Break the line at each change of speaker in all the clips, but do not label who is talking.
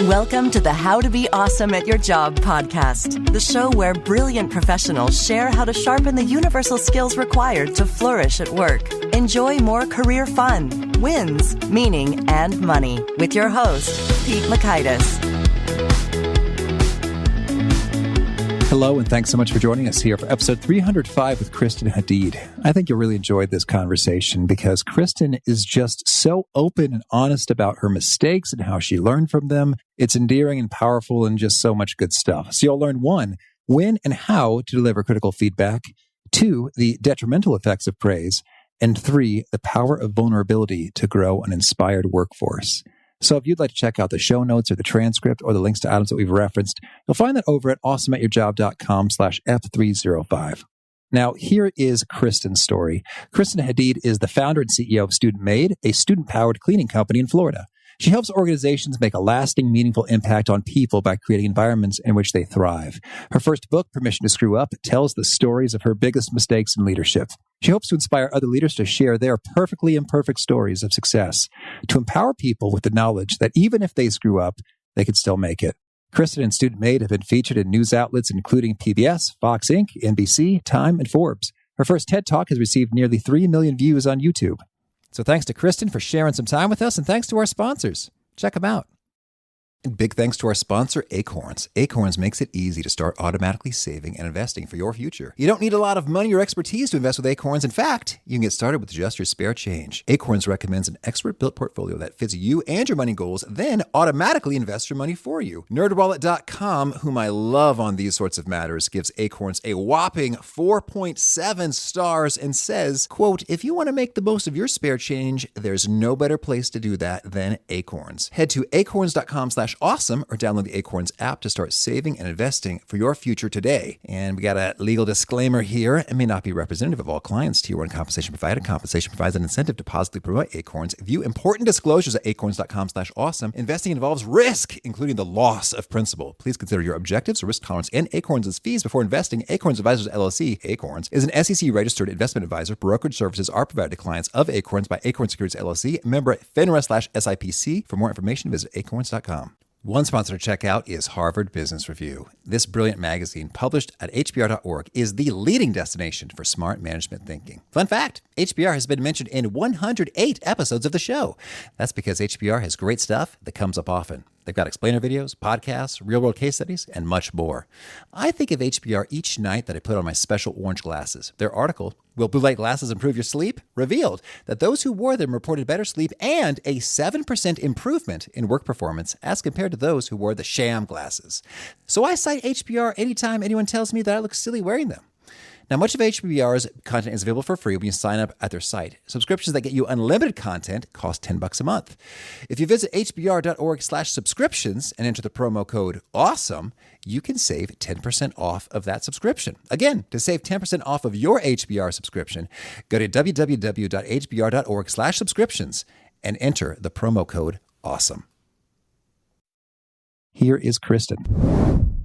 Welcome to the How to Be Awesome at Your Job podcast, the show where brilliant professionals share how to sharpen the universal skills required to flourish at work. Enjoy more career fun, wins, meaning, and money with your host, Pete Makaitis.
Hello, and thanks so much for joining us here for episode 305 with Kristen Hadeed. I think you'll really enjoy this conversation because Kristen is just so open and honest about her mistakes and how she learned from them. It's endearing and powerful and just so much good stuff. So you'll learn 1, when and how to deliver critical feedback, 2, the detrimental effects of praise, and 3, the power of vulnerability to grow an inspired workforce. So if you'd like to check out the show notes or the transcript or the links to items that we've referenced, you'll find that over at awesomeatyourjob.com/F305. Now, here is Kristen's story. Kristen Hadeed is the founder and CEO of Student Made, a student-powered cleaning company in Florida. She helps organizations make a lasting, meaningful impact on people by creating environments in which they thrive. Her first book, Permission to Screw Up, tells the stories of her biggest mistakes in leadership. She hopes to inspire other leaders to share their perfectly imperfect stories of success, to empower people with the knowledge that even if they screw up, they can still make it. Kristen and Student Made have been featured in news outlets including PBS, Fox Inc., NBC, Time, and Forbes. Her first TED Talk has received nearly 3 million views on YouTube. So thanks to Kristen for sharing some time with us, and thanks to our sponsors. Check them out. And big thanks to our sponsor, Acorns. Acorns makes it easy to start automatically saving and investing for your future. You don't need a lot of money or expertise to invest with Acorns. In fact, you can get started with just your spare change. Acorns recommends an expert-built portfolio that fits you and your money goals, then automatically invests your money for you. NerdWallet.com, whom I love on these sorts of matters, gives Acorns a whopping 4.7 stars and says, quote, if you want to make the most of your spare change, there's no better place to do that than Acorns. Head to acorns.com/awesome or download the Acorns app to start saving and investing for your future today. And we got a legal disclaimer here. It may not be representative of all clients. Tier 1 compensation provided. Compensation provides an incentive to positively promote Acorns. View important disclosures at acorns.com/awesome. Investing involves risk, including the loss of principal. Please consider your objectives, risk tolerance, and Acorns' fees before investing. Acorns Advisors LLC, Acorns, is an SEC-registered investment advisor. Brokerage services are provided to clients of Acorns by Acorns Securities LLC, member FINRA/SIPC. For more information, visit acorns.com. One sponsor to check out is Harvard Business Review. This brilliant magazine, published at hbr.org, is the leading destination for smart management thinking. Fun fact, HBR has been mentioned in 108 episodes of the show. That's because HBR has great stuff that comes up often. They've got explainer videos, podcasts, real-world case studies, and much more. I think of HBR each night that I put on my special orange glasses. Their article, Will Blue Light Glasses Improve Your Sleep?, revealed that those who wore them reported better sleep and a 7% improvement in work performance as compared to those who wore the sham glasses. So I cite HBR anytime anyone tells me that I look silly wearing them. Now, much of HBR's content is available for free when you sign up at their site. Subscriptions that get you unlimited content cost $10 a month. If you visit hbr.org/subscriptions and enter the promo code AWESOME, you can save 10% off of that subscription. Again, to save 10% off of your HBR subscription, go to www.hbr.org/subscriptions and enter the promo code AWESOME. Here is Kristen.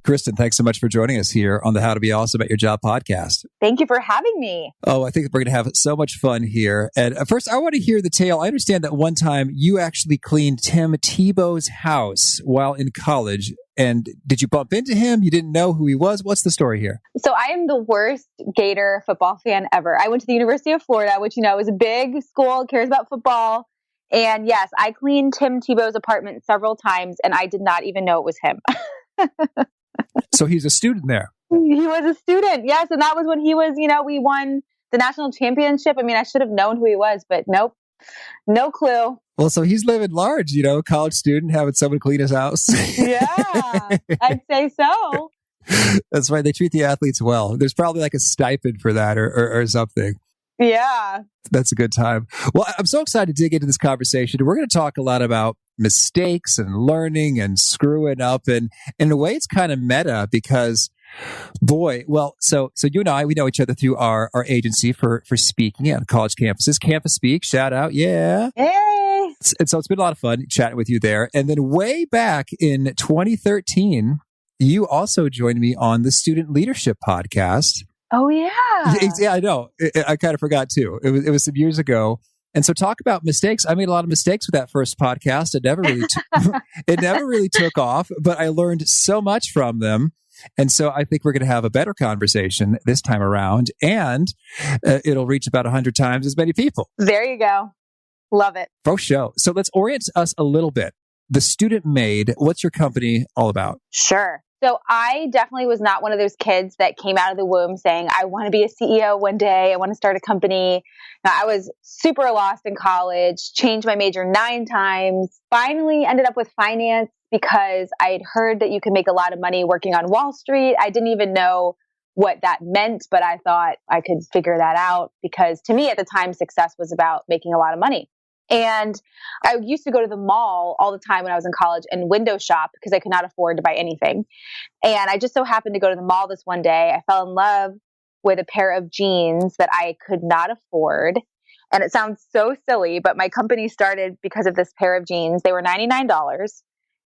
Kristen, thanks so much for joining us here on the How to Be Awesome at Your Job podcast.
Thank you for having me.
Oh, I think we're going to have so much fun here. And first, I want to hear the tale. I understand that one time you actually cleaned Tim Tebow's house while in college. And did you bump into him? You didn't know who he was? What's the story here?
So I am the worst Gator football fan ever. I went to the University of Florida, which, is a big school, cares about football. And yes, I cleaned Tim Tebow's apartment several times, and I did not even know it was him.
So he's a student there.
He was a student, yes. And that was when he was, we won the national championship. I mean, I should have known who he was, but nope, no clue.
Well, so he's living large, college student, having someone clean his house.
Yeah, I'd say so.
That's right. They treat the athletes well. There's probably like a stipend for that or something.
Yeah.
That's a good time. Well, I'm so excited to dig into this conversation. We're going to talk a lot about mistakes and learning and screwing up. And in a way, it's kind of meta because, boy, well, so you and I, we know each other through our agency for speaking at college campuses. Campus Speak, shout out. Yeah.
Hey.
And so it's been a lot of fun chatting with you there. And then way back in 2013, you also joined me on the Student Leadership Podcast.
Oh, yeah.
Yeah, I know. I kind of forgot too. It was some years ago. And so talk about mistakes. I made a lot of mistakes with that first podcast. It never really, it never really took off, but I learned so much from them. And so I think we're going to have a better conversation this time around, and it'll reach about 100 times as many people.
There you go. Love it.
For show. So let's orient us a little bit. The Student Made, what's your company all about?
Sure. So I definitely was not one of those kids that came out of the womb saying, I want to be a CEO one day. I want to start a company. Now, I was super lost in college, changed my major 9 times, finally ended up with finance because I'd heard that you could make a lot of money working on Wall Street. I didn't even know what that meant, but I thought I could figure that out because to me at the time, success was about making a lot of money. And I used to go to the mall all the time when I was in college and window shop because I could not afford to buy anything. And I just so happened to go to the mall this one day. I fell in love with a pair of jeans that I could not afford. And it sounds so silly, but my company started because of this pair of jeans. They were $99.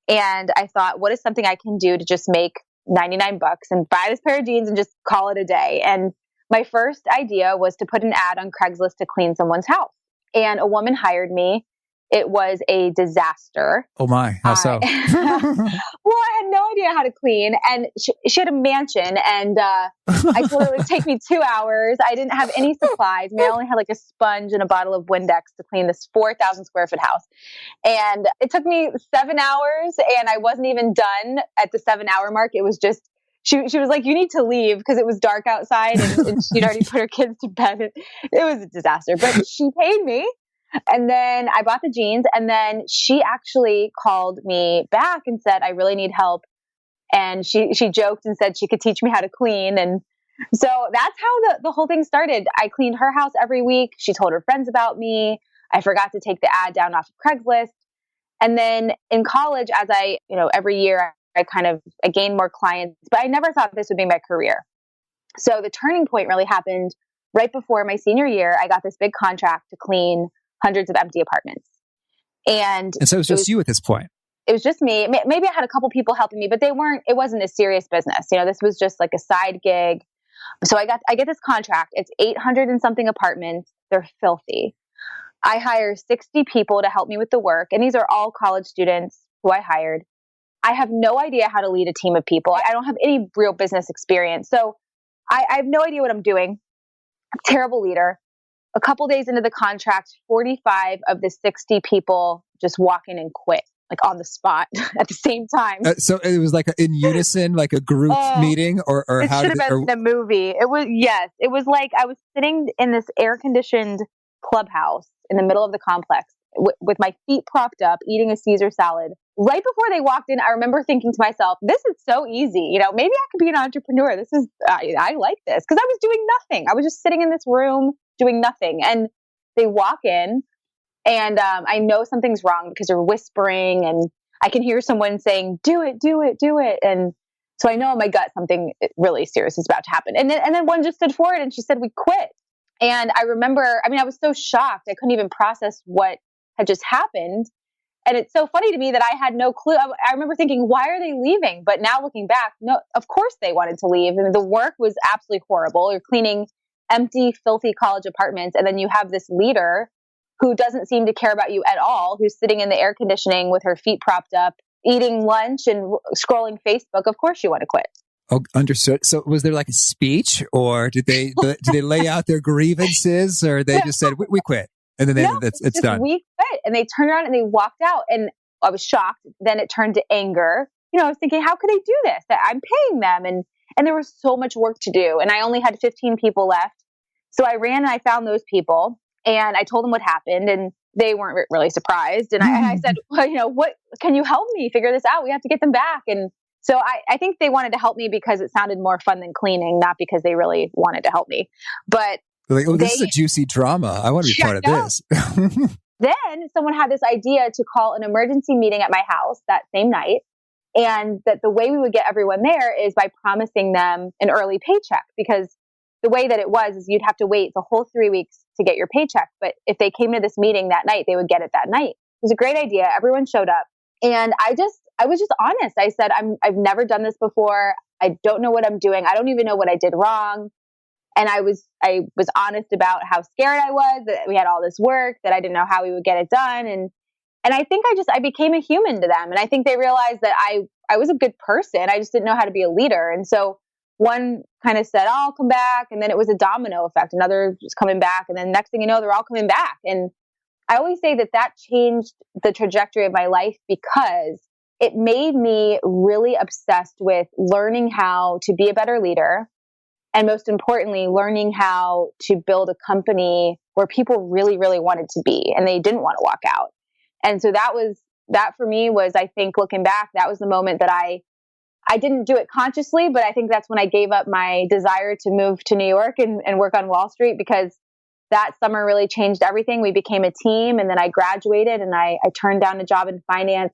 And I thought, what is something I can do to just make $99 and buy this pair of jeans and just call it a day? And my first idea was to put an ad on Craigslist to clean someone's house. And a woman hired me. It was a disaster.
Oh my, how so?
Well, I had no idea how to clean. And she had a mansion. And I told her it would take me 2 hours. I didn't have any supplies. I mean, I only had like a sponge and a bottle of Windex to clean this 4,000 square foot house. And it took me 7 hours. And I wasn't even done at the 7-hour mark. It was just, she was like, you need to leave because it was dark outside and she'd already put her kids to bed. It was a disaster, but she paid me. And then I bought the jeans, and then she actually called me back and said, I really need help. And she joked and said she could teach me how to clean. And so that's how the whole thing started. I cleaned her house every week. She told her friends about me. I forgot to take the ad down off of Craigslist. And then in college, as every year I gained more clients, but I never thought this would be my career. So the turning point really happened right before my senior year. I got this big contract to clean hundreds of empty apartments. And
so it was just you at this point.
It was just me. Maybe I had a couple people helping me, but it wasn't a serious business. This was just like a side gig. So I get this contract. It's 800 and something apartments. They're filthy. I hire 60 people to help me with the work. And these are all college students who I hired. I have no idea how to lead a team of people. I don't have any real business experience. So I have no idea what I'm doing. I'm a terrible leader. A couple days into the contract, 45 of the 60 people just walk in and quit, like on the spot at the same time.
So it was like in unison, like a group meeting, or how
did it? It should have been the movie. It was, yes. It was like I was sitting in this air-conditioned clubhouse in the middle of the complex with my feet propped up, eating a Caesar salad. Right before they walked in, I remember thinking to myself, this is so easy. Maybe I could be an entrepreneur. I like this, because I was doing nothing. I was just sitting in this room doing nothing. And they walk in and I know something's wrong because they're whispering and I can hear someone saying, do it, do it, do it. And so I know in my gut something really serious is about to happen. And then one just stood forward and she said, we quit. And I remember, I was so shocked. I couldn't even process what had just happened. And it's so funny to me that I had no clue. I remember thinking, why are they leaving? But now looking back, no, of course they wanted to leave. And the work was absolutely horrible. You're cleaning empty, filthy college apartments. And then you have this leader who doesn't seem to care about you at all, who's sitting in the air conditioning with her feet propped up, eating lunch and scrolling Facebook. Of course you want to quit.
Oh, understood. So was there like a speech, or did they lay out their grievances, or they just said, we quit? And then it's done.
We quit. And they turned around and they walked out. And I was shocked. Then it turned to anger. I was thinking, how could they do this? I'm paying them. And there was so much work to do. And I only had 15 people left. So I ran and I found those people and I told them what happened. And they weren't really surprised. And I said, well, what can you help me figure this out? We have to get them back. And so I think they wanted to help me because it sounded more fun than cleaning, not because they really wanted to help me. But
like, this is a juicy drama. I want to be part of this.
Then someone had this idea to call an emergency meeting at my house that same night. And that the way we would get everyone there is by promising them an early paycheck, because the way that it was is you'd have to wait the whole 3 weeks to get your paycheck. But if they came to this meeting that night, they would get it that night. It was a great idea. Everyone showed up. And I was just honest. I said, I've never done this before. I don't know what I'm doing. I don't even know what I did wrong. And I was honest about how scared I was, that we had all this work, that I didn't know how we would get it done. And I think I became a human to them. And I think they realized that I was a good person. I just didn't know how to be a leader. And so one kind of said, oh, I'll come back. And then it was a domino effect. Another was coming back. And then next thing you know, they're all coming back. And I always say that changed the trajectory of my life because it made me really obsessed with learning how to be a better leader. And most importantly, learning how to build a company where people really, really wanted to be and they didn't want to walk out. And so that for me was, I think looking back, that was the moment that I didn't do it consciously, but I think that's when I gave up my desire to move to New York and work on Wall Street, because that summer really changed everything. We became a team, and then I graduated and I turned down a job in finance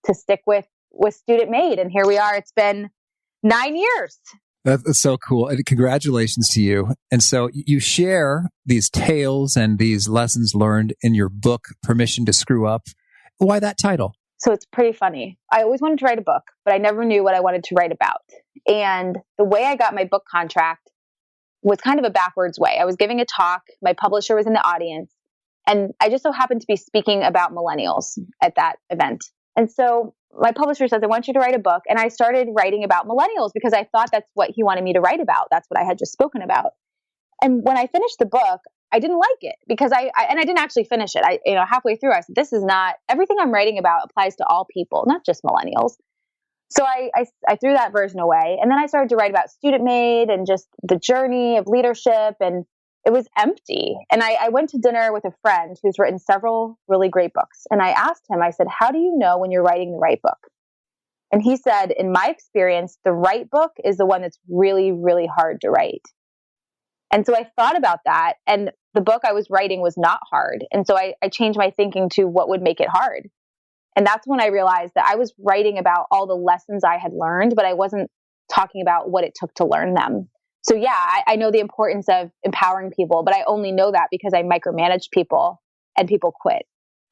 to stick with Student Made. And here we are. It's been 9 years.
That's so cool. And congratulations to you. And so you share these tales and these lessons learned in your book, Permission to Screw Up. Why that title?
So it's pretty funny. I always wanted to write a book, but I never knew what I wanted to write about. And the way I got my book contract was kind of a backwards way. I was giving a talk. My publisher was in the audience. And I just so happened to be speaking about millennials at that event. And so my publisher says, I want you to write a book. And I started writing about millennials because I thought that's what he wanted me to write about. That's what I had just spoken about. And when I finished the book, I didn't like it because I didn't actually finish it. Halfway through, I said, this is not, everything I'm writing about applies to all people, not just millennials. So I threw that version away. And then I started to write about Student Made and just the journey of leadership. And it was empty. And I went to dinner with a friend who's written several really great books. And I asked him, I said, how do you know when you're writing the right book? And he said, in my experience, the right book is the one that's really, really hard to write. And so I thought about that. And the book I was writing was not hard. And so I changed my thinking to what would make it hard. And that's when I realized that I was writing about all the lessons I had learned, but I wasn't talking about what it took to learn them. So yeah, I know the importance of empowering people, but I only know that because I micromanage people and people quit.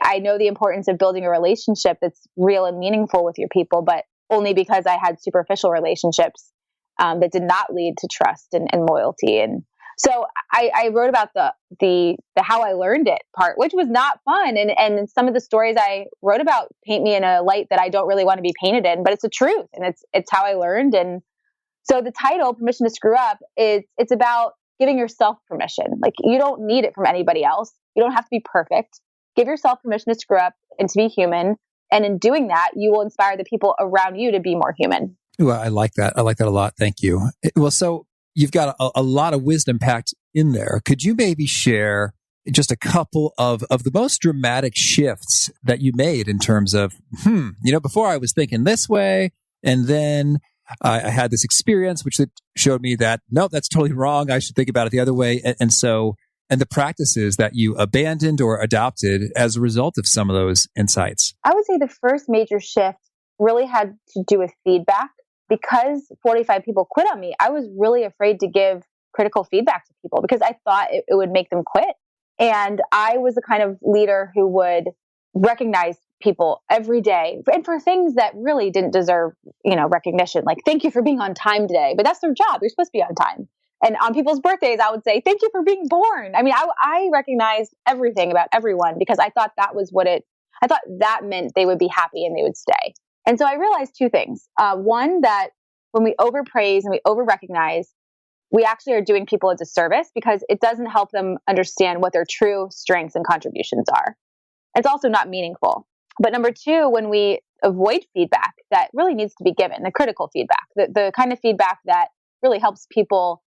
I know the importance of building a relationship that's real and meaningful with your people, but only because I had superficial relationships that did not lead to trust and loyalty. And so I wrote about the how I learned it part, which was not fun. And some of the stories I wrote about paint me in a light that I don't really want to be painted in, but it's the truth and it's how I learned. And so the title, Permission to Screw Up, it's about giving yourself permission. Like, you don't need it from anybody else. You don't have to be perfect. Give yourself permission to screw up and to be human. And in doing that, you will inspire the people around you to be more human.
Well, I like that. I like that a lot. Thank you. Well, so you've got a lot of wisdom packed in there. Could you maybe share just a couple of the most dramatic shifts that you made in terms of, before I was thinking this way, and then I had this experience which showed me that, no, that's totally wrong. I should think about it the other way. And the practices that you abandoned or adopted as a result of some of those insights.
I would say the first major shift really had to do with feedback. Because 45 people quit on me, I was really afraid to give critical feedback to people because I thought it would make them quit. And I was the kind of leader who would recognize people every day and for things that really didn't deserve, recognition. Like, thank you for being on time today, but that's their job. You're supposed to be on time. And on people's birthdays, I would say, thank you for being born. I mean, I recognized everything about everyone because I thought that was I thought that meant they would be happy and they would stay. And so I realized two things. One, that when we overpraise and we overrecognize, we actually are doing people a disservice because it doesn't help them understand what their true strengths and contributions are. It's also not meaningful. But number two, when we avoid feedback that really needs to be given, the critical feedback, the kind of feedback that really helps people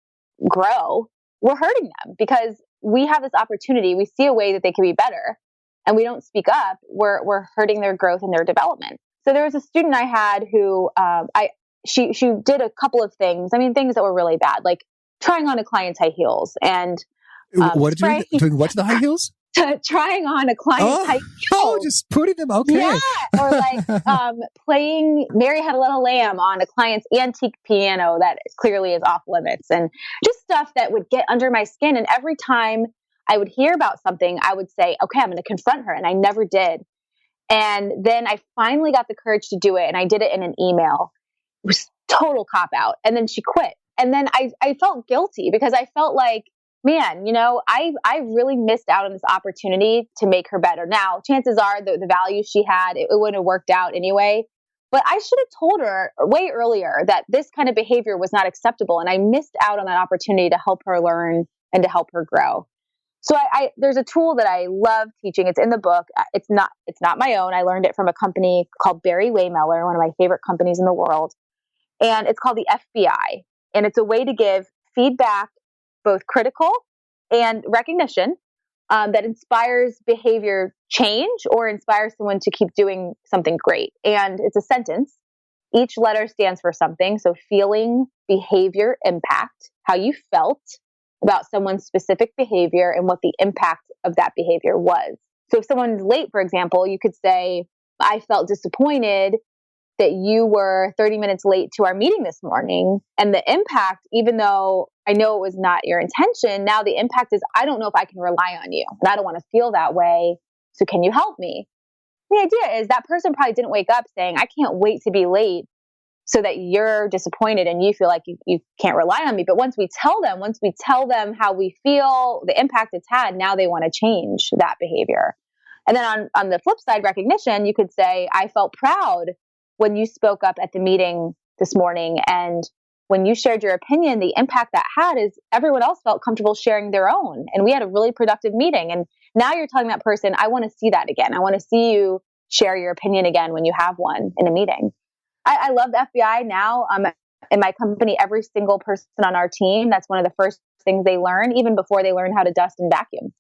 grow, we're hurting them because we have this opportunity. We see a way that they can be better and we don't speak up. We're hurting their growth and their development. So there was a student I had who she did a couple of things. I mean, things that were really bad, like trying on a client's high heels and
what did you do? Doing what to the high heels?
Trying on a client's high heels.
Oh, just putting them. Okay.
Yeah, or like playing "Mary Had a Little Lamb" on a client's antique piano that clearly is off limits, and just stuff that would get under my skin. And every time I would hear about something, I would say, "Okay, I'm going to confront her," and I never did. And then I finally got the courage to do it. And I did it in an email. It was total cop out. And then she quit. And then I felt guilty because I felt like, man, I really missed out on this opportunity to make her better. Now, chances are the value she had, it wouldn't have worked out anyway. But I should have told her way earlier that this kind of behavior was not acceptable. And I missed out on that opportunity to help her learn and to help her grow. So there's a tool that I love teaching. It's in the book. It's not my own. I learned it from a company called Barry Waymeller, one of my favorite companies in the world. And it's called the FBI. And it's a way to give feedback, both critical and recognition, that inspires behavior change or inspires someone to keep doing something great. And it's a sentence. Each letter stands for something. So feeling, behavior, impact, how you felt about someone's specific behavior and what the impact of that behavior was. So if someone's late, for example, you could say, I felt disappointed that you were 30 minutes late to our meeting this morning. And the impact, even though I know it was not your intention, now the impact is, I don't know if I can rely on you. And I don't want to feel that way. So can you help me? The idea is that person probably didn't wake up saying, I can't wait to be late so that you're disappointed and you feel like you can't rely on me. But once we tell them how we feel, the impact it's had, now they want to change that behavior. And then on the flip side, recognition, you could say, I felt proud when you spoke up at the meeting this morning. And when you shared your opinion, the impact that had is everyone else felt comfortable sharing their own. And we had a really productive meeting. And now you're telling that person, I want to see that again. I want to see you share your opinion again when you have one in a meeting. I love the FBI now. In my company, every single person on our team, that's one of the first things they learn, even before they learn how to dust and vacuum.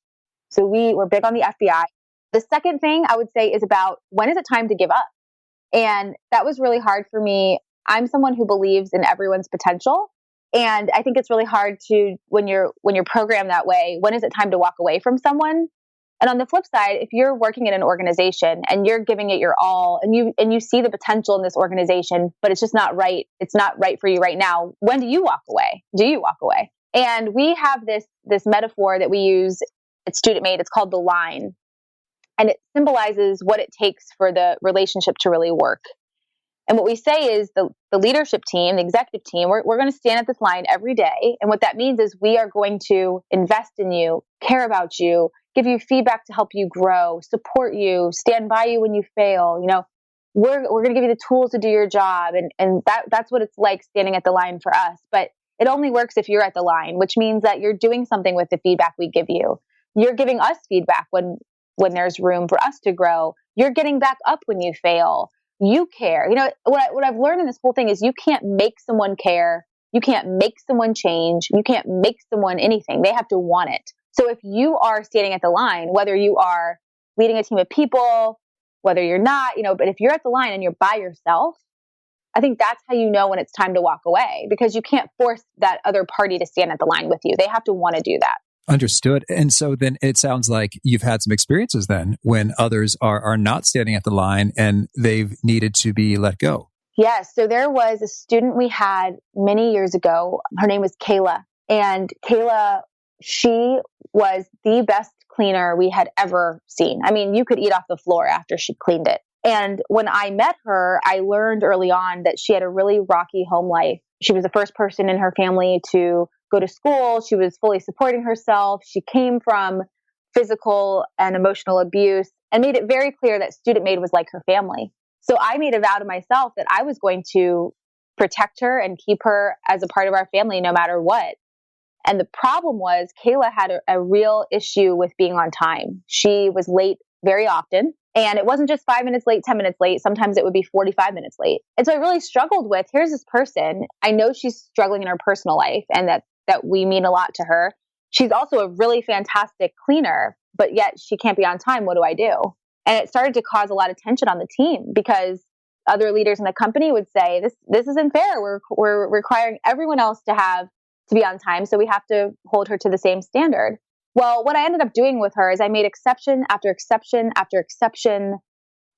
So we're big on the FBI. The second thing I would say is about, when is it time to give up? And that was really hard for me. I'm someone who believes in everyone's potential. And I think it's really hard to, when you're programmed that way, when is it time to walk away from someone? And on the flip side, if you're working in an organization and you're giving it your all and you see the potential in this organization, but it's just not right. It's not right for you right now. When do you walk away? Do you walk away? And we have this metaphor that we use at Student Made. It's called the line. And it symbolizes what it takes for the relationship to really work. And what we say is the leadership team, the executive team, we're going to stand at this line every day. And what that means is we are going to invest in you, care about you, give you feedback to help you grow, support you, stand by you when you fail. We're going to give you the tools to do your job. And that's what it's like standing at the line for us. But it only works if you're at the line, which means that you're doing something with the feedback we give you. You're giving us feedback when there's room for us to grow. You're getting back up when you fail. You care. What I've learned in this whole thing is you can't make someone care. You can't make someone change. You can't make someone anything. They have to want it. So if you are standing at the line, whether you are leading a team of people, whether you're not, but if you're at the line and you're by yourself, I think that's how you know when it's time to walk away, because you can't force that other party to stand at the line with you. They have to want to do that.
Understood. And so then it sounds like you've had some experiences then when others are not standing at the line and they've needed to be let go.
Yes. So there was a student we had many years ago. Her name was Kayla. And Kayla, she was the best cleaner we had ever seen. I mean, you could eat off the floor after she cleaned it. And when I met her, I learned early on that she had a really rocky home life. She was the first person in her family to go to school. She was fully supporting herself. She came from physical and emotional abuse and made it very clear that Student Made was like her family. So I made a vow to myself that I was going to protect her and keep her as a part of our family no matter what. And the problem was Kayla had a real issue with being on time. She was late very often. And it wasn't just 5 minutes late, 10 minutes late. Sometimes it would be 45 minutes late. And so I really struggled with, here's this person. I know she's struggling in her personal life and that we mean a lot to her. She's also a really fantastic cleaner, but yet she can't be on time. What do I do? And it started to cause a lot of tension on the team because other leaders in the company would say, this isn't fair. We're requiring everyone else to be on time. So we have to hold her to the same standard. Well, what I ended up doing with her is I made exception after exception after exception.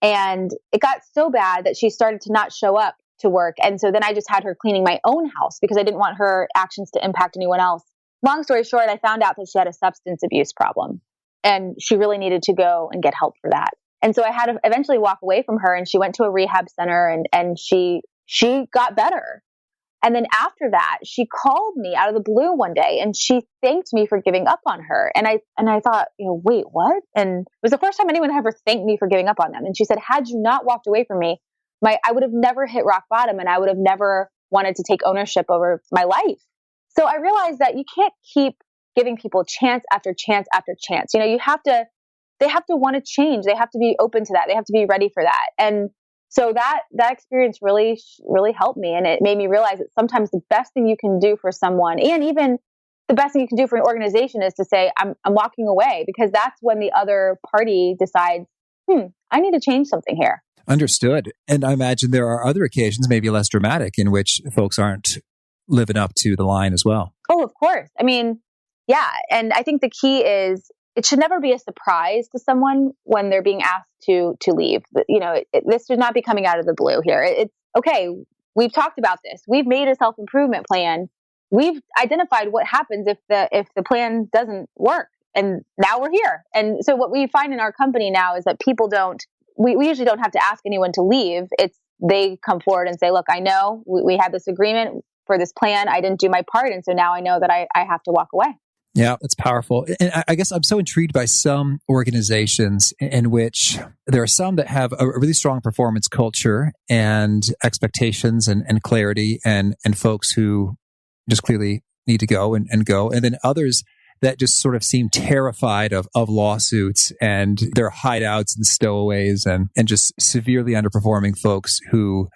And it got so bad that she started to not show up to work. And so then I just had her cleaning my own house because I didn't want her actions to impact anyone else. Long story short, I found out that she had a substance abuse problem and she really needed to go and get help for that. And so I had to eventually walk away from her, and she went to a rehab center and she got better. And then after that, she called me out of the blue one day and she thanked me for giving up on her. And I thought, wait, what? And it was the first time anyone ever thanked me for giving up on them. And she said, had you not walked away from me, I would have never hit rock bottom and I would have never wanted to take ownership over my life. So I realized that you can't keep giving people chance after chance after chance. They have to want to change. They have to be open to that. They have to be ready for that. And so that experience really, really helped me. And it made me realize that sometimes the best thing you can do for someone, and even the best thing you can do for an organization, is to say, I'm walking away, because that's when the other party decides, I need to change something here.
Understood. And I imagine there are other occasions, maybe less dramatic, in which folks aren't living up to the line as well.
Oh, of course. I mean, yeah. And I think the key is, it should never be a surprise to someone when they're being asked to leave. This should not be coming out of the blue here. It's okay. We've talked about this. We've made a self-improvement plan. We've identified what happens if the plan doesn't work. And now we're here. And so what we find in our company now is that people we usually don't have to ask anyone to leave. They come forward and say, look, I know we had this agreement for this plan. I didn't do my part. And so now I know that I have to walk away.
Yeah, that's powerful. And I guess I'm so intrigued by some organizations in which there are some that have a really strong performance culture and expectations and clarity and folks who just clearly need to go and go. And then others that just sort of seem terrified of lawsuits and their hideouts and stowaways and just severely underperforming folks who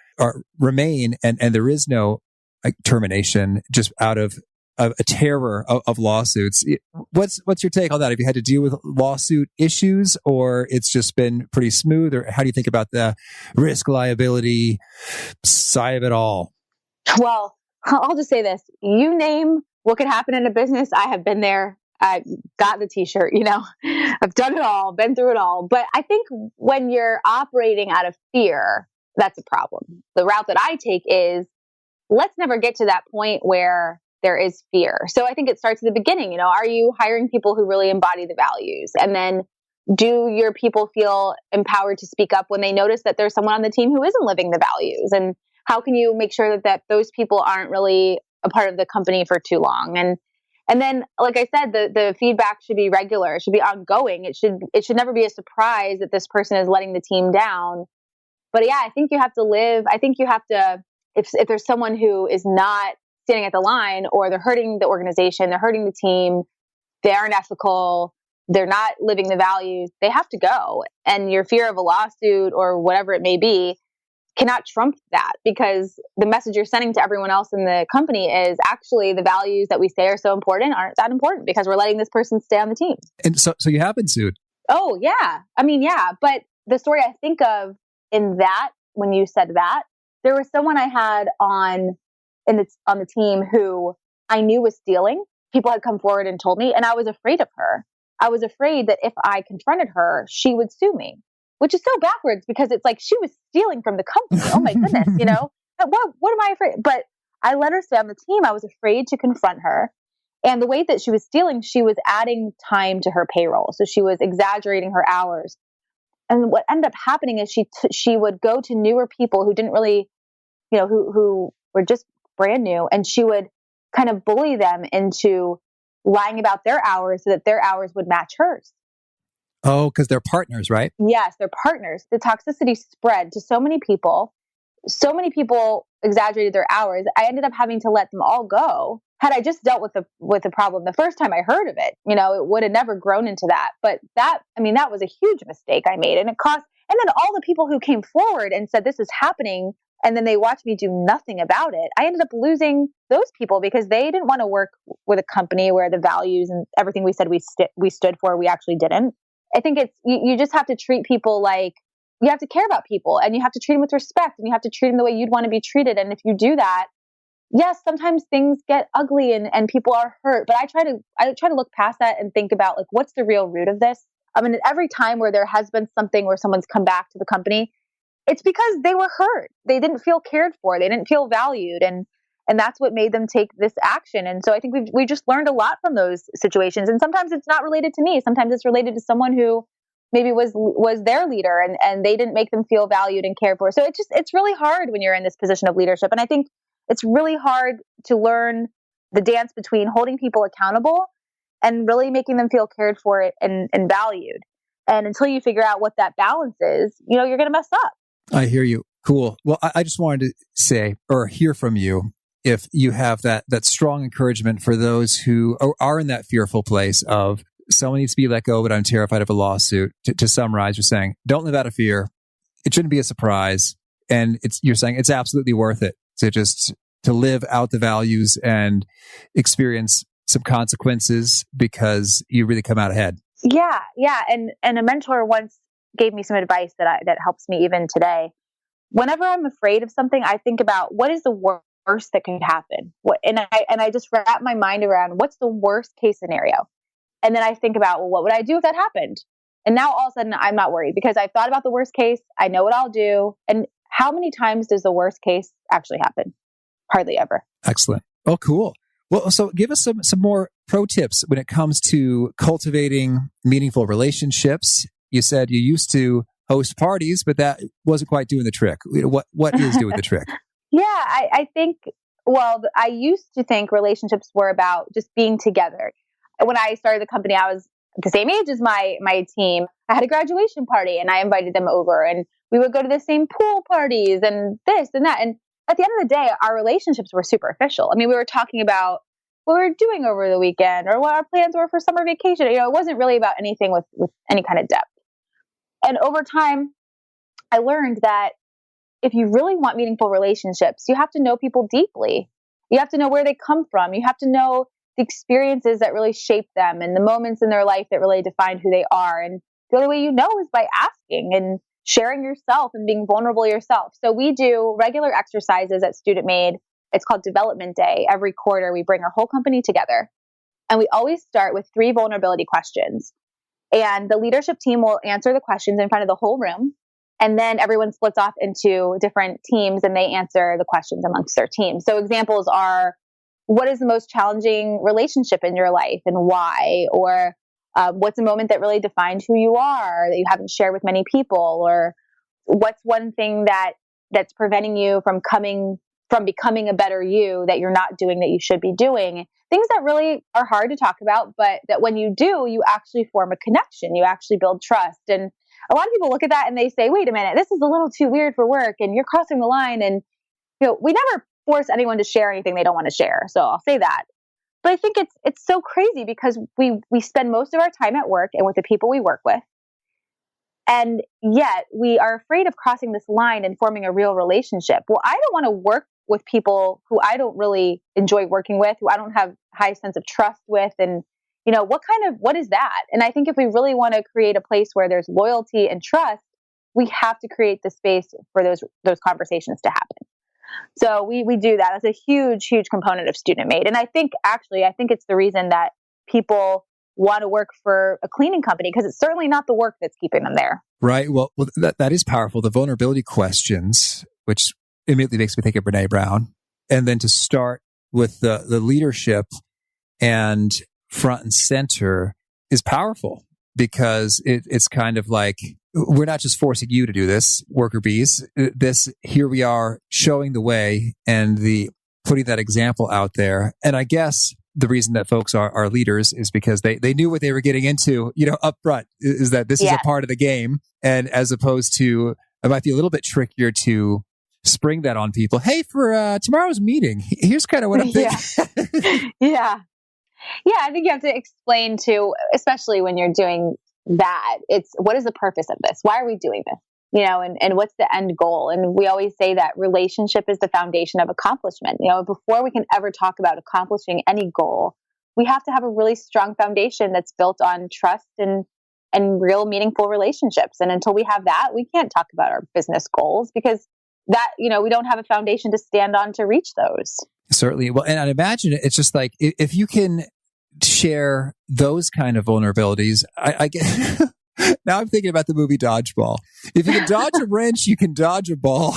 remain and there is no termination just out of a terror of lawsuits. What's your take on that? Have you had to deal with lawsuit issues, or it's just been pretty smooth? Or how do you think about the risk liability side of it all?
Well, I'll just say this. You name what could happen in a business, I have been there. I got the t-shirt, I've done it all, been through it all. But I think when you're operating out of fear, that's a problem. The route that I take is, let's never get to that point where there is fear. So I think it starts at the beginning. Are you hiring people who really embody the values? And then do your people feel empowered to speak up when they notice that there's someone on the team who isn't living the values? And how can you make sure that those people aren't really a part of the company for too long? And then, like I said, the feedback should be regular. It should be ongoing. It should never be a surprise that this person is letting the team down. But yeah, I think you have to, if there's someone who is not standing at the line, or they're hurting the organization, they're hurting the team, they aren't ethical, they're not living the values, they have to go. And your fear of a lawsuit or whatever it may be cannot trump that, because the message you're sending to everyone else in the company is actually the values that we say are so important aren't that important, because we're letting this person stay on the team.
And so you have been sued.
Oh yeah. I mean, yeah. But the story I think of in that, when you said that, there was someone I had on the team who I knew was stealing. People had come forward and told me, and I was afraid of her. I was afraid that if I confronted her, she would sue me, which is so backwards, because it's like she was stealing from the company. Oh my goodness, what am I afraid? But I let her stay on the team. I was afraid to confront her. And the way that she was stealing, she was adding time to her payroll. So she was exaggerating her hours. And what ended up happening is she would go to newer people who didn't really, who were just brand new, and she would kind of bully them into lying about their hours so that their hours would match hers.
Oh, because they're partners, right?
Yes, they're partners. The toxicity spread to so many people. So many people exaggerated their hours. I ended up having to let them all go. Had I just dealt with the problem the first time I heard of it, it would have never grown into that. But that was a huge mistake I made, and it cost. And then all the people who came forward and said this is happening, and then they watched me do nothing about it, I ended up losing those people because they didn't want to work with a company where the values and everything we said we stood for, we actually didn't. I think you just have to treat people like, you have to care about people, and you have to treat them with respect, and you have to treat them the way you'd want to be treated. And if you do that, yes, sometimes things get ugly and people are hurt, but I try to look past that and think about, like, what's the real root of this? I mean, every time where there has been something where someone's come back to the company, it's because they were hurt. They didn't feel cared for. They didn't feel valued. And that's what made them take this action. And so I think we just learned a lot from those situations. And sometimes it's not related to me. Sometimes it's related to someone who maybe was their leader and they didn't make them feel valued and cared for. So it's really hard when you're in this position of leadership. And I think it's really hard to learn the dance between holding people accountable and really making them feel cared for and valued. And until you figure out what that balance is, you're going to mess up.
I hear you. Cool. Well, I just wanted to say or hear from you if you have that strong encouragement for those who are in that fearful place of someone needs to be let go, but I'm terrified of a lawsuit. To summarize, you're saying, don't live out of fear. It shouldn't be a surprise. And you're saying it's absolutely worth it to live out the values and experience some consequences because you really come out ahead.
Yeah. And a mentor once gave me some advice that helps me even today. Whenever I'm afraid of something, I think about what is the worst that could happen. And I just wrap my mind around what's the worst case scenario. And then I think about, well, what would I do if that happened? And now all of a sudden I'm not worried because I've thought about the worst case. I know what I'll do. And how many times does the worst case actually happen? Hardly ever.
Excellent. Oh, cool. Well, so give us some more pro tips when it comes to cultivating meaningful relationships. You said you used to host parties, but that wasn't quite doing the trick. What is doing the trick?
Yeah, I think, I used to think relationships were about just being together. When I started the company, I was the same age as my team. I had a graduation party and I invited them over and we would go to the same pool parties and this and that. And at the end of the day, our relationships were superficial. I mean, we were talking about what we were doing over the weekend or what our plans were for summer vacation. It wasn't really about anything with any kind of depth. And over time, I learned that if you really want meaningful relationships, you have to know people deeply. You have to know where they come from. You have to know the experiences that really shape them and the moments in their life that really define who they are. And the only way you know is by asking and sharing yourself and being vulnerable yourself. So we do regular exercises at Student Made. It's called Development Day. Every quarter, we bring our whole company together. And we always start with 3 vulnerability questions. And the leadership team will answer the questions in front of the whole room. And then everyone splits off into different teams and they answer the questions amongst their team. So examples are, what is the most challenging relationship in your life and why? Or what's a moment that really defined who you are that you haven't shared with many people? Or what's one thing that's preventing you from becoming a better you that you're not doing that you should be doing? Things that really are hard to talk about, but that when you do, you actually form a connection. You actually build trust. And a lot of people look at that and they say, wait a minute, this is a little too weird for work and you're crossing the line. And we never force anyone to share anything they don't want to share. So I'll say that. But I think it's so crazy because we spend most of our time at work and with the people we work with. And yet we are afraid of crossing this line and forming a real relationship. Well, I don't want to work with people who I don't really enjoy working with, who I don't have high sense of trust with. And, what is that? And I think if we really want to create a place where there's loyalty and trust, we have to create the space for those conversations to happen. So we do that. That's a huge, huge component of Student Made. And I think it's the reason that people want to work for a cleaning company because it's certainly not the work that's keeping them there.
Right. Well, that is powerful. The vulnerability questions, which immediately makes me think of Brene Brown. And then to start with the leadership and front and center is powerful because it's kind of like, we're not just forcing you to do this, worker bees. Here we are showing the way and putting that example out there. And I guess the reason that folks are leaders is because they knew what they were getting into, up front, is that this is a part of the game. And as opposed to, it might be a little bit trickier to spring that on people. Hey, for tomorrow's meeting, here's kind of what I'm thinking.
Yeah, I think you have to explain to, especially when you're doing that, it's what is the purpose of this? Why are we doing this? And what's the end goal? And we always say that relationship is the foundation of accomplishment. Before we can ever talk about accomplishing any goal, we have to have a really strong foundation that's built on trust and real meaningful relationships. And until we have that, we can't talk about our business goals because that, we don't have a foundation to stand on to reach those. Certainly.
Well, and I'd imagine it's just like, if you can share those kind of vulnerabilities, I get, now I'm thinking about the movie Dodgeball. If you can dodge a wrench, you can dodge a ball.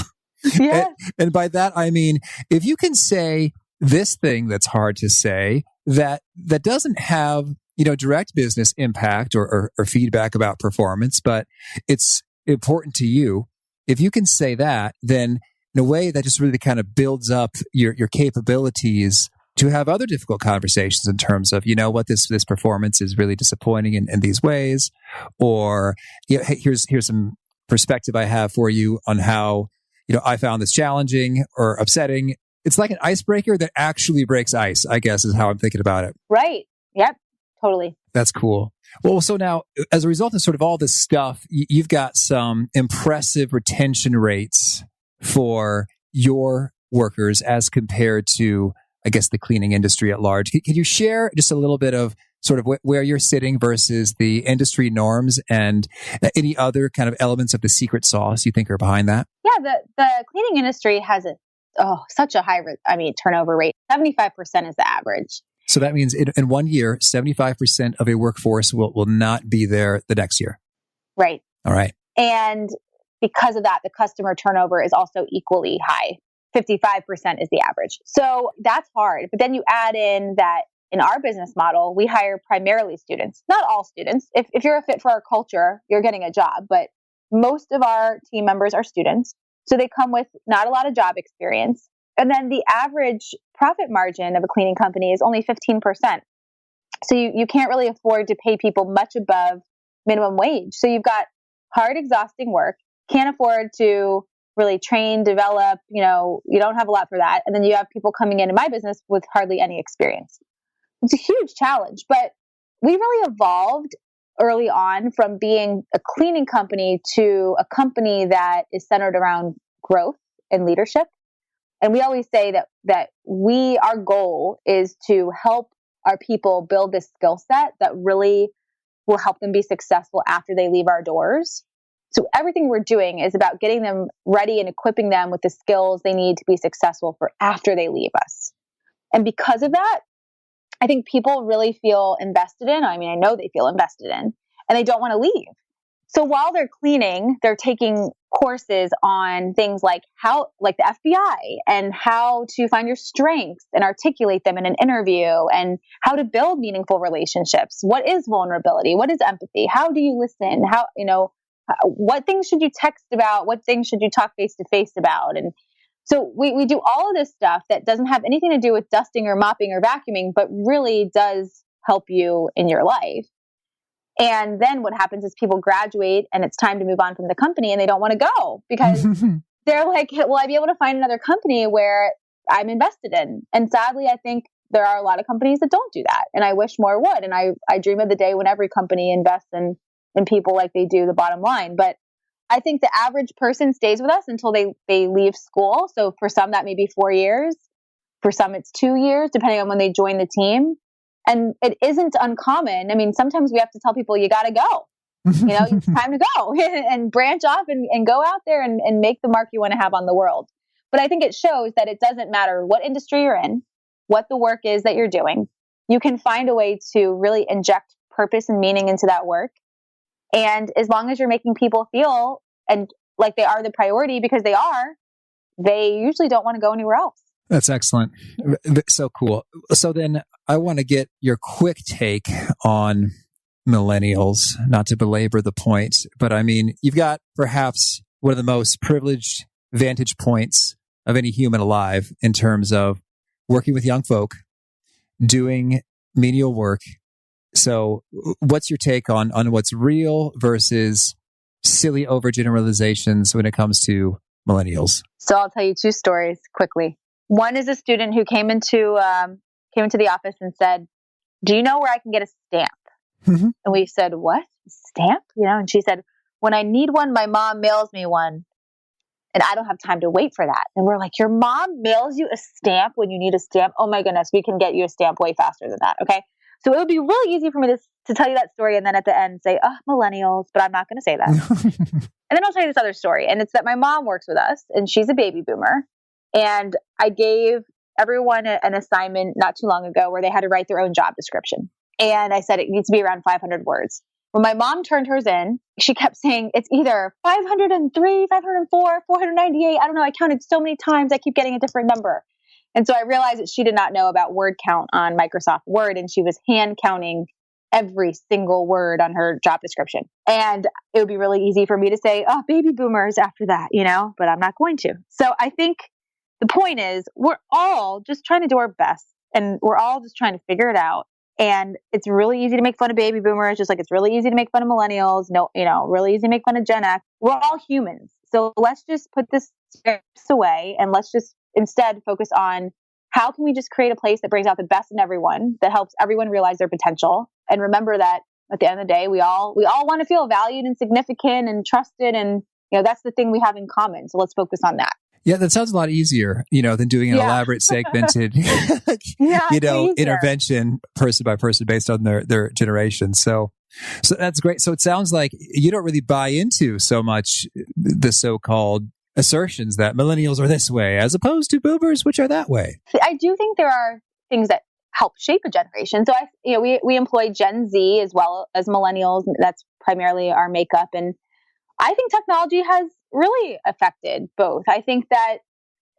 Yeah.
And by that, I mean, if you can say this thing that's hard to say, that doesn't have, direct business impact or feedback about performance, but it's important to you. If you can say that, then in a way that just really kind of builds up your capabilities to have other difficult conversations in terms of, you know what, this performance is really disappointing in these ways, or hey, here's some perspective I have for you on how, I found this challenging or upsetting. It's like an icebreaker that actually breaks ice, I guess, is how I'm thinking about it.
Right. Yep. Totally.
That's cool. Well, so now, as a result of sort of all this stuff, you've got some impressive retention rates for your workers as compared to, I guess, the cleaning industry at large. Can you share just a little bit of sort of where you're sitting versus the industry norms and any other kind of elements of the secret sauce you think are behind that?
Yeah, the cleaning industry has such a high turnover rate. 75% is the average.
So that means in 1 year, 75% of a workforce will not be there the next year.
Right.
All right.
And because of that, the customer turnover is also equally high. 55% is the average. So that's hard. But then you add in that in our business model, we hire primarily students, not all students. If you're a fit for our culture, you're getting a job, but most of our team members are students. So they come with not a lot of job experience. And then the average profit margin of a cleaning company is only 15%. So you can't really afford to pay people much above minimum wage. So you've got hard, exhausting work, can't afford to really train, develop, you don't have a lot for that. And then you have people coming into my business with hardly any experience. It's a huge challenge, but we really evolved early on from being a cleaning company to a company that is centered around growth and leadership. And we always say that our goal is to help our people build this skill set that really will help them be successful after they leave our doors. So everything we're doing is about getting them ready and equipping them with the skills they need to be successful for after they leave us. And because of that, I think people really feel invested in. I know they feel invested in, and they don't want to leave. So while they're cleaning, they're taking courses on things like the FBI and how to find your strengths and articulate them in an interview and how to build meaningful relationships. What is vulnerability? What is empathy? How do you listen? What things should you text about? What things should you talk face to face about? And so we do all of this stuff that doesn't have anything to do with dusting or mopping or vacuuming, but really does help you in your life. And then what happens is people graduate and it's time to move on from the company and they don't want to go because they're like, will I be able to find another company where I'm invested in? And sadly, I think there are a lot of companies that don't do that. And I wish more would. And I dream of the day when every company invests in people like they do the bottom line. But I think the average person stays with us until they leave school. So for some, that may be 4 years. For some, it's 2 years, depending on when they join the team. And it isn't uncommon. Sometimes we have to tell people, you got to go. It's time to go and branch off and go out there and make the mark you want to have on the world. But I think it shows that it doesn't matter what industry you're in, what the work is that you're doing. You can find a way to really inject purpose and meaning into that work. And as long as you're making people feel and like they are the priority, because they usually don't want to go anywhere else.
That's excellent. So cool. So then I want to get your quick take on millennials, not to belabor the point, but you've got perhaps one of the most privileged vantage points of any human alive in terms of working with young folk, doing menial work. So what's your take on what's real versus silly overgeneralizations when it comes to millennials?
So I'll tell you 2 stories quickly. One is a student who came into the office and said, "Do you know where I can get a stamp?" Mm-hmm. And we said, "What? Stamp?" And she said, "When I need one, my mom mails me one, and I don't have time to wait for that." And we're like, "Your mom mails you a stamp when you need a stamp? Oh my goodness, we can get you a stamp way faster than that." Okay. So it would be really easy for me to tell you that story and then at the end say, "Oh, millennials," but I'm not going to say that. And then I'll tell you this other story. And it's that my mom works with us and she's a baby boomer. And I gave everyone an assignment not too long ago where they had to write their own job description. And I said, it needs to be around 500 words. When my mom turned hers in, she kept saying, it's either 503, 504, 498. I don't know. I counted so many times. I keep getting a different number. And so I realized that she did not know about word count on Microsoft Word. And she was hand counting every single word on her job description. And it would be really easy for me to say, oh, baby boomers after that, but I'm not going to. So I think the point is we're all just trying to do our best and we're all just trying to figure it out. And it's really easy to make fun of baby boomers, just like it's really easy to make fun of millennials, really easy to make fun of Gen X. We're all humans. So let's just put this away and let's just instead focus on how can we just create a place that brings out the best in everyone, that helps everyone realize their potential. And remember that at the end of the day, we all want to feel valued and significant and trusted. And, that's the thing we have in common. So let's focus on that.
Yeah, that sounds a lot easier, than doing an elaborate segmented, intervention person by person based on their generation. So that's great. So it sounds like you don't really buy into so much the so-called assertions that millennials are this way as opposed to boomers, which are that way.
I do think there are things that help shape a generation. So we employ Gen Z as well as millennials. That's primarily our makeup. And I think technology has really affected both. I think that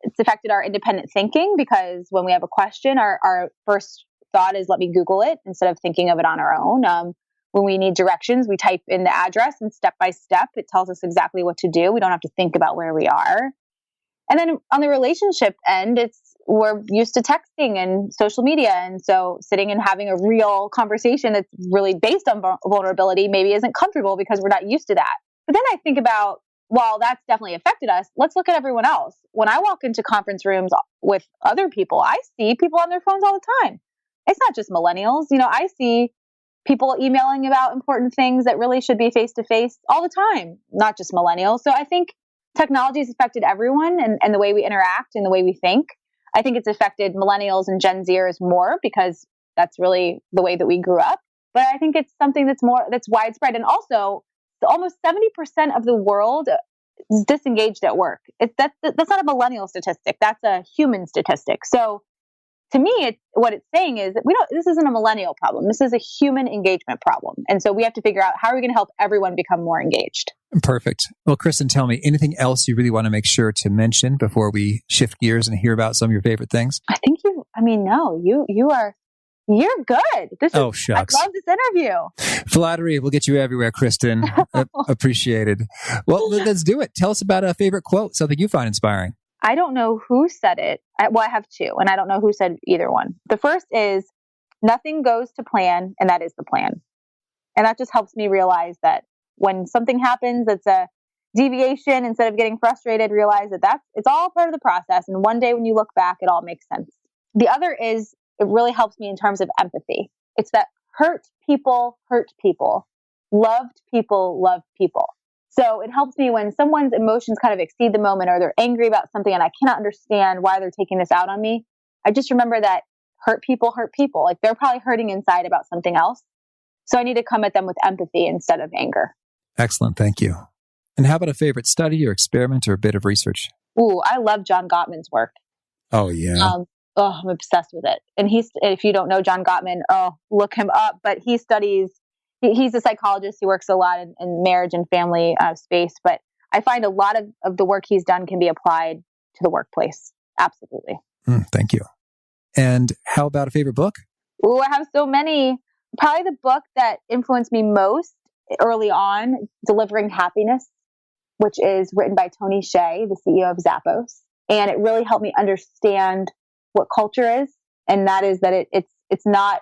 it's affected our independent thinking because when we have a question, our first thought is let me Google it instead of thinking of it on our own. When we need directions, we type in the address and step by step, it tells us exactly what to do. We don't have to think about where we are. And then on the relationship end, we're used to texting and social media. And so sitting and having a real conversation that's really based on vulnerability maybe isn't comfortable because we're not used to that. But then I think about, while that's definitely affected us, let's look at everyone else. When I walk into conference rooms with other people, I see people on their phones all the time. It's not just millennials. I see people emailing about important things that really should be face-to-face all the time, not just millennials. So I think technology has affected everyone and the way we interact and the way we think. I think it's affected millennials and Gen Zers more because that's really the way that we grew up. But I think it's something that's widespread. And also, almost 70% of the world is disengaged at work. That's not a millennial statistic. That's a human statistic. So to me, what it's saying is that this isn't a millennial problem. This is a human engagement problem. And so we have to figure out how are we going to help everyone become more engaged.
Perfect. Well, Kristen, tell me, anything else you really want to make sure to mention before we shift gears and hear about some of your favorite things? You're good. Shucks.
I love this interview.
Flattery will get you everywhere, Kristen. Appreciated. Well, let's do it. Tell us about a favorite quote, something you find inspiring.
I don't know who said it. I have two, and I don't know who said either one. The first is, nothing goes to plan, and that is the plan. And that just helps me realize that when something happens that's a deviation, instead of getting frustrated, realize that it's all part of the process. And one day when you look back, it all makes sense. The other is, it really helps me in terms of empathy. It's that hurt people hurt people. Loved people love people. So it helps me when someone's emotions kind of exceed the moment or they're angry about something and I cannot understand why they're taking this out on me. I just remember that hurt people hurt people. Like they're probably hurting inside about something else. So I need to come at them with empathy instead of anger.
Excellent. Thank you. And how about a favorite study or experiment or a bit of research?
Ooh, I love John Gottman's work.
Oh, yeah.
I'm obsessed with it. And if you don't know John Gottman, look him up. But he studies, he's a psychologist. He works a lot in marriage and family space. But I find a lot of the work he's done can be applied to the workplace. Absolutely.
Thank you. And how about a favorite book?
Ooh, I have so many. Probably the book that influenced me most early on, Delivering Happiness, which is written by Tony Hsieh, the CEO of Zappos. And it really helped me understand what culture is. And that is that it's not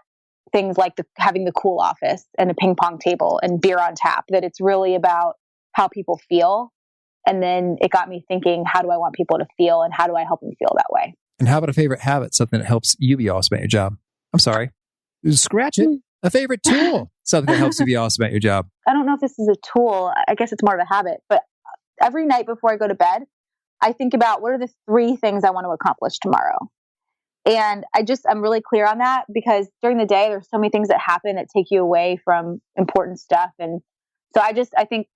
things like having the cool office and a ping pong table and beer on tap, that it's really about how people feel. And then it got me thinking, how do I want people to feel and how do I help them feel that way?
And how about a favorite habit, something that helps you be awesome at your job? I'm sorry. Scratch it. A favorite tool, something that helps you be awesome at your job.
I don't know if this is a tool. I guess it's more of a habit. But every night before I go to bed, I think about what are the 3 things I want to accomplish tomorrow. And I'm really clear on that because during the day, there's so many things that happen that take you away from important stuff. And so I think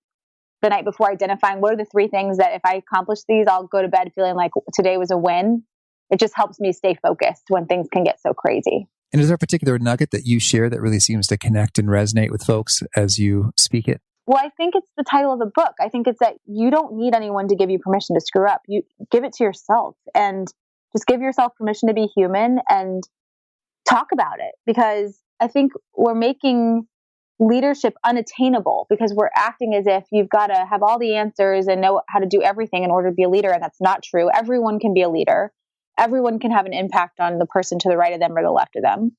the night before, identifying what are the 3 things that if I accomplish these, I'll go to bed feeling like today was a win. It just helps me stay focused when things can get so crazy.
And is there a particular nugget that you share that really seems to connect and resonate with folks as you speak it?
Well, I think it's the title of the book. I think it's that you don't need anyone to give you permission to screw up. You give it to yourself and just give yourself permission to be human and talk about it. Because I think we're making leadership unattainable because we're acting as if you've got to have all the answers and know how to do everything in order to be a leader. And that's not true. Everyone can be a leader. Everyone can have an impact on the person to the right of them or the left of them.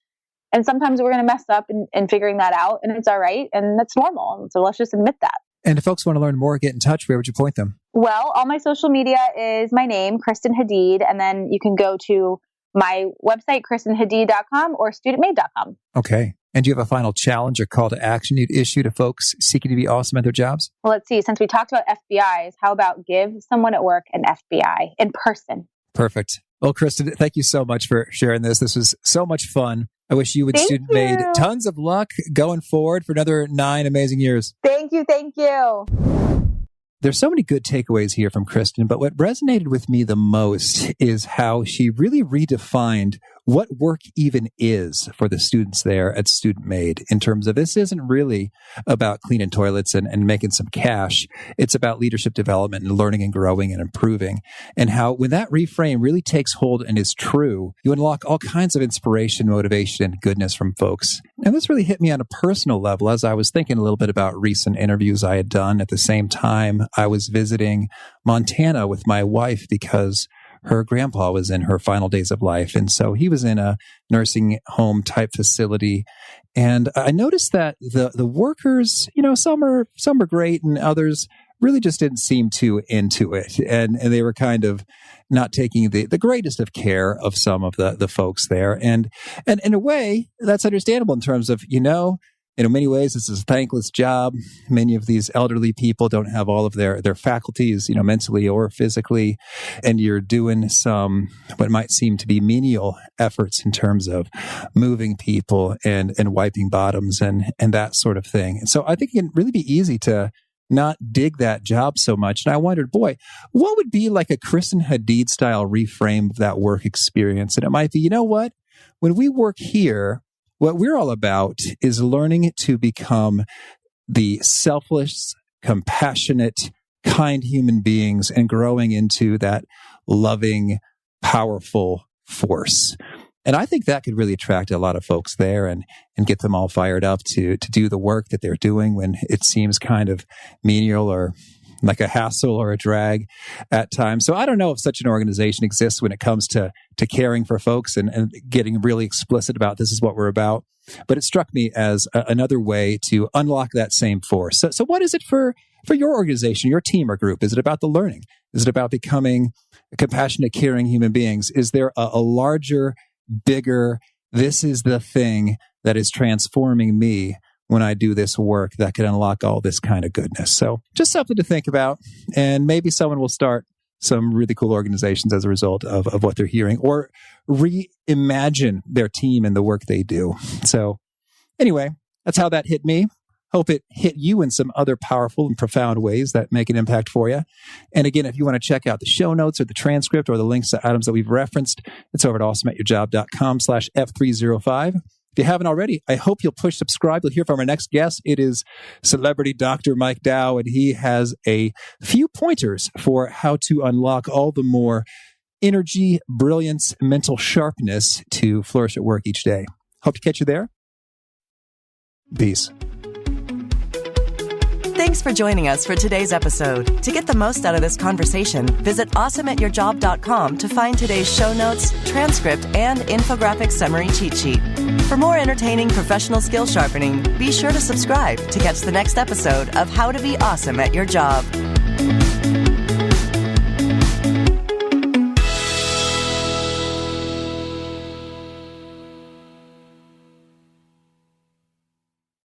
And sometimes we're going to mess up in figuring that out, and it's all right. And that's normal. So let's just admit that.
And if folks want to learn more, get in touch, where would you point them?
Well, all my social media is my name, Kristen Hadeed. And then you can go to my website, KristenHadeed.com or StudentMade.com.
Okay. And do you have a final challenge or call to action you'd issue to folks seeking to be awesome at their jobs?
Well, let's see. Since we talked about FBIs, how about give someone at work an FBI in person?
Perfect. Well, Kristen, thank you so much for sharing this. This was so much fun. I wish you and Student Made tons of luck going forward for another 9 amazing years.
Thank you. Thank you.
There's so many good takeaways here from Kristen, but what resonated with me the most is how she really redefined what work even is for the students there at Student Made, in terms of this isn't really about cleaning toilets and making some cash. It's about leadership development and learning and growing and improving. And how when that reframe really takes hold and is true, you unlock all kinds of inspiration, motivation, and goodness from folks. And this really hit me on a personal level as I was thinking a little bit about recent interviews I had done. At the same time, I was visiting Montana with my wife because her grandpa was in her final days of life. And so he was in a nursing home type facility. And I noticed that the workers, some are great and others really just didn't seem too into it. And they were kind of not taking the greatest of care of some of the folks there. And in a way, that's understandable in terms of, in many ways, this is a thankless job. Many of these elderly people don't have all of their faculties, mentally or physically. And you're doing some, what might seem to be menial efforts in terms of moving people and wiping bottoms and that sort of thing. And so I think it can really be easy to not dig that job so much. And I wondered, boy, what would be like a Kristen Hadeed style reframe of that work experience? And it might be, you know what? When we work here, what we're all about is learning to become the selfless, compassionate, kind human beings and growing into that loving, powerful force. And I think that could really attract a lot of folks there and get them all fired up to do the work that they're doing when it seems kind of menial or like a hassle or a drag at times. So I don't know if such an organization exists when it comes to caring for folks and getting really explicit about this is what we're about. But it struck me as another way to unlock that same force. So what is it for your organization, your team or group? Is it about the learning? Is it about becoming compassionate, caring human beings? Is there a larger, bigger, this is the thing that is transforming me when I do this work that can unlock all this kind of goodness? So just something to think about. And maybe someone will start some really cool organizations as a result of what they're hearing, or reimagine their team and the work they do. So anyway, that's how that hit me. Hope it hit you in some other powerful and profound ways that make an impact for you. And again, if you want to check out the show notes or the transcript or the links to items that we've referenced, it's over at awesomeatyourjob.com/F305. If you haven't already, I hope you'll push subscribe. You'll hear from our next guest. It is celebrity Dr. Mike Dow, and he has a few pointers for how to unlock all the more energy, brilliance, mental sharpness to flourish at work each day. Hope to catch you there. Peace.
Thanks for joining us for today's episode. To get the most out of this conversation, visit awesomeatyourjob.com to find today's show notes, transcript, and infographic summary cheat sheet. For more entertaining professional skill sharpening, be sure to subscribe to catch the next episode of How to Be Awesome at Your Job.